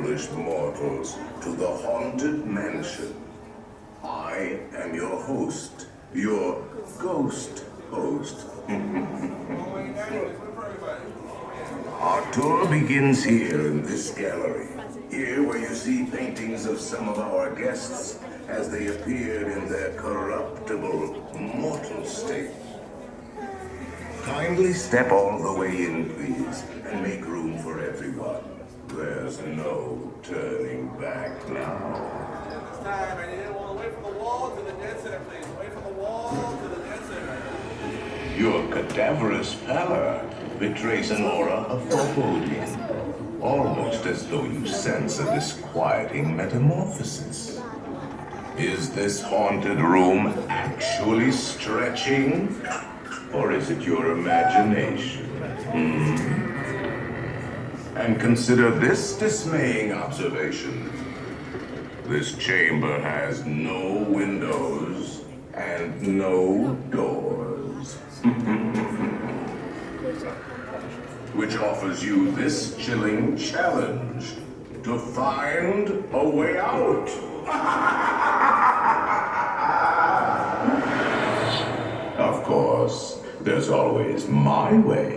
distinguished mortals, to the Haunted Mansion. I am your host, your ghost host. Our tour begins here in this gallery. Here where you see paintings of some of our guests as they appeared in their corruptible, mortal state. Kindly step all the way in, please, and make room for everyone. There's no turning back now. This time, and you didn't want to wait from the wall to the dead center, please. Wait from the wall to the dead center. Your cadaverous pallor betrays an aura of foreboding, almost as though you sense a disquieting metamorphosis. Is this haunted room actually stretching? Or is it your imagination? And consider this dismaying observation. This chamber has no windows and no doors. Which offers you this chilling challenge to find a way out. Of course, there's always my way.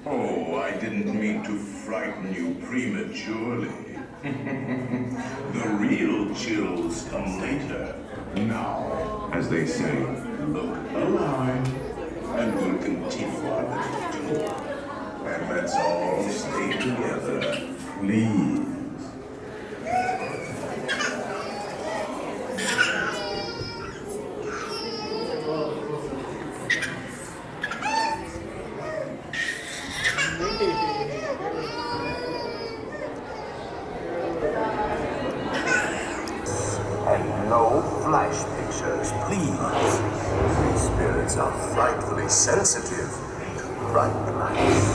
Oh, I didn't mean to frighten you prematurely. The real chills come later. Now, as they say, look alive, and we'll continue our little tour. And let's all stay together, please. And no flash pictures, please. These spirits are frightfully sensitive to bright lights.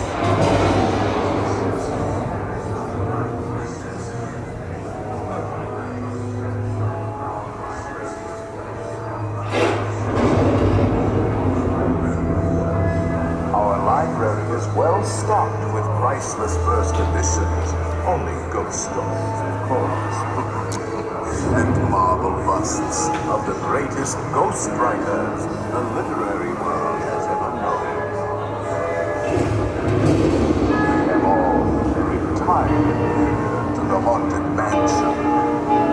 Our library is well stocked with priceless first editions, only ghost stories, of course. And marble busts of the greatest ghost writers the literary world has ever known. They have all retired to the Haunted Mansion.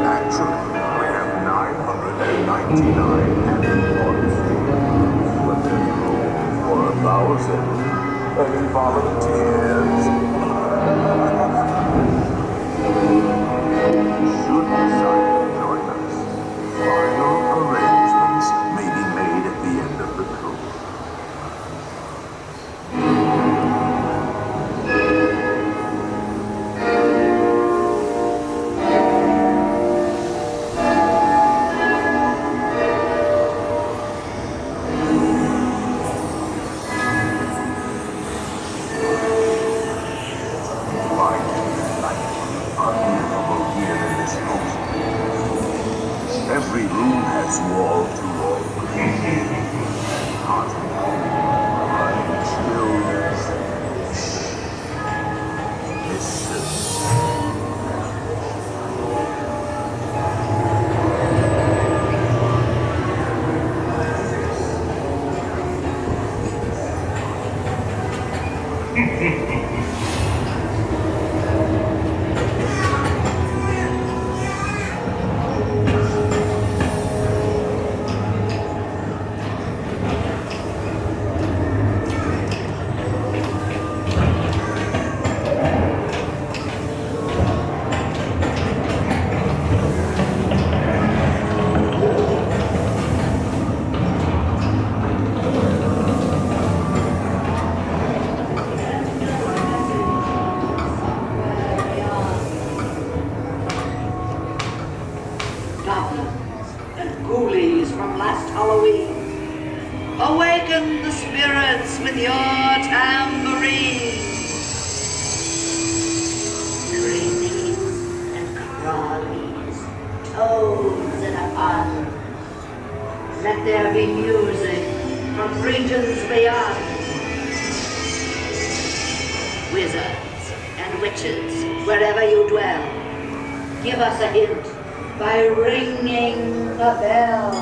Actually, we have 999 happy thoughts. But there's room for 1,000 any volunteers. Should decide to join us. Final arrangements may be made at the end of the tour. Every room has wall-to-wall cleaning, hot and chilled, vicious. Ghoulies from last Halloween. Awaken the spirits with your tambourine. Dreamies and crawlies, toads in a pond. Let there be music from regions beyond. Wizards and witches, wherever you dwell, give us a hint by ringing the bell.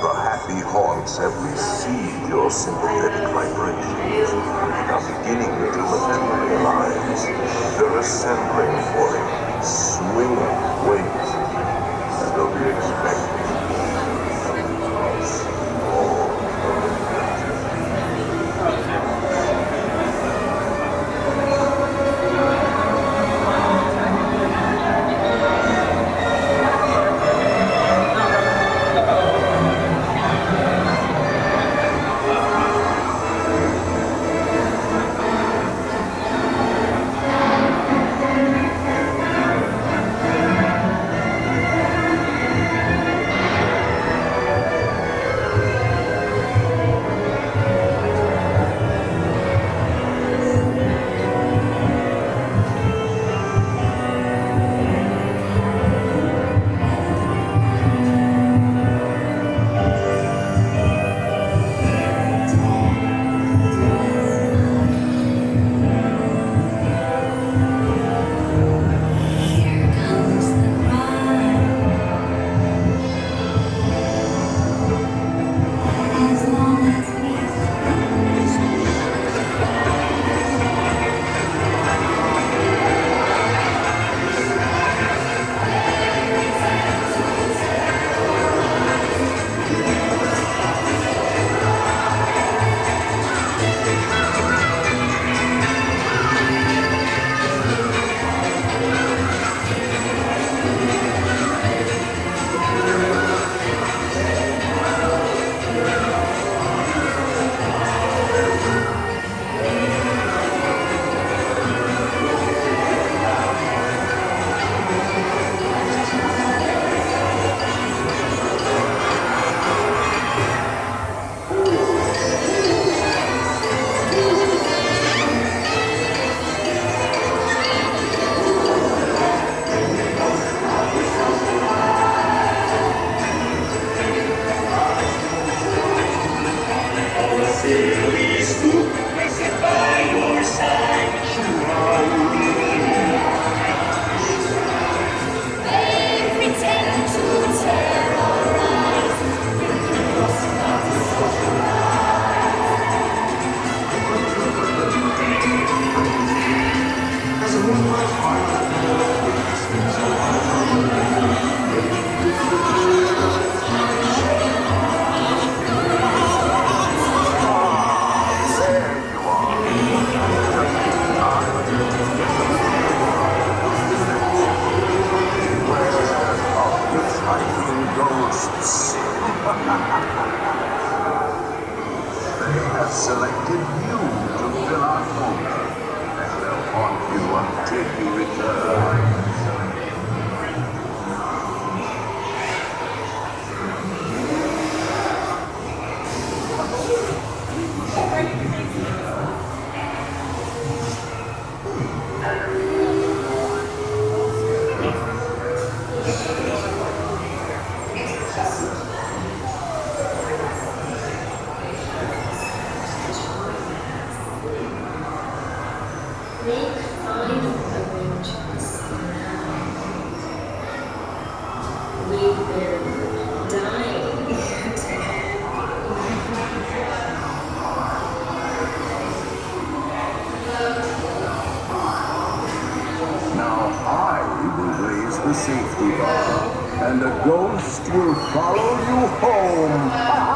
The happy haunts have received your sympathetic vibrations and are beginning to materialize. They're assembling for it, swinging, wait, and they'll be expecting selected you to fill our quota, and they'll haunt you until you return. Make final arrangements now. We've been dying to have Now I will raise the safety bar, and a ghost will follow you home.